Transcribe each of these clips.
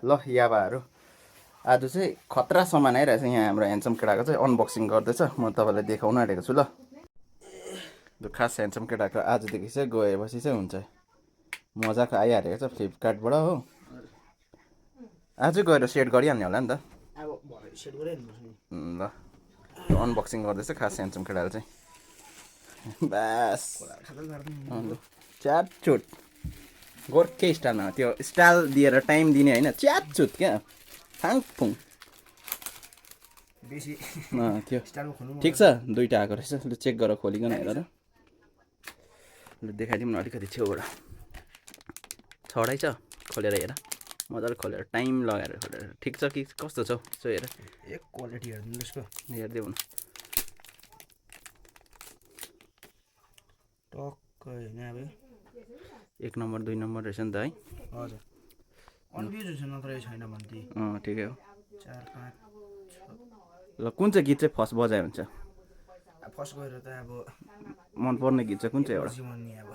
ल याबाहरू आज चाहिँ खतरा सामान आइरहेछ यहाँ हाम्रो ह्यान्डसम केटाको चाहिँ अनबक्सिङ गर्दैछ म तपाईँलाई देखाउन आँटेको छु ल खास ह्यान्डसम केटाको आजदेखि चाहिँ गएपछि चाहिँ हुन्छ मजाको आइहालेको छ फ्लिपकार्टबाट हो आजै गएर सेट गरिहाल्ने होला नि त ल अनबक्सिङ गर्दैछ खास ह्यान्डसम केटाले चाहिँ बास च्याटचुट गोर्खे स्टाइलमा त्यो स्टाइल दिएर टाइम दिने होइन च्याटचुट क्या फाङफुङ बेसी त्यो ठिक छ दुईवटा आएको रहेछ लु चेक गरेर खोलिकन हेर त लु देखाइदिउँ न अलिकति छेउबाट छडै छ खोलेर हेर मजाले खोलेर टाइम लगाएर खोलेर ठिक छ कि कस्तो छ यसो हेर एक क्वालिटी हेर्नु यसको हेरिदेऊ न टक्क होइन अब एक नम्बर दुई नम्बर रहेछ नि त है हजुर कन्फ्युज हुन्छ नत्र छैन भन्थे ठिकै हो 4 5 ल कुन चाहिँ गीत चाहिँ फर्स्ट बजाए हुन्छ फर्स्ट गएर त अब मनपर्ने गीत चाहिँ कुन चाहिँ एउटा जीवन नि अब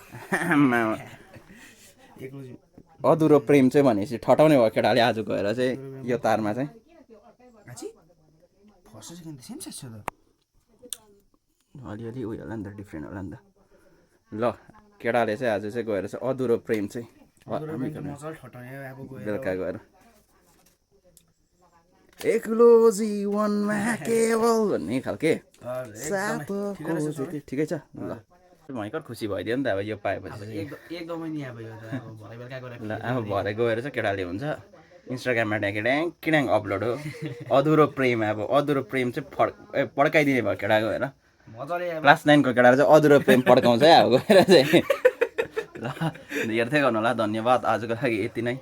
एक्लो अधुरो प्रेम चाहिँ भनेपछि ठटाउने भयो केटाले आज गएर चाहिँ यो तारमा चाहिँ आछि फर्स्ट सेकेन्ड सेम छ त अलिअलि उयो होला नि त डिफ्रेन्ट होला नि त ल केटाले चाहिँ आज चाहिँ गएर चाहिँ अधुरो प्रेम चाहिँ बेलुका गएर एक्लो जीवनमा केवल भन्ने खालके ठिकै छ ल भयङ्कर खुसी भइदियो नि त अब यो पाएपछि एकदमै नि अब यो त अब भरे बेलुका गएर ल अब भरे गएर चाहिँ केटाले हुन्छ इन्स्टाग्राममा ड्याङ किड्याङ अपलोड हो अधुरो प्रेम अब अधुरो प्रेम चाहिँ पड्काइदिने भयो केटा गएर मजाले क्लास 9 को केटाले चाहिँ अधुरो प्रेम पड्काउँछ है अब गएर चाहिँ ल हेर्दै गर्नु होला धन्यवाद आजको लागि यति नै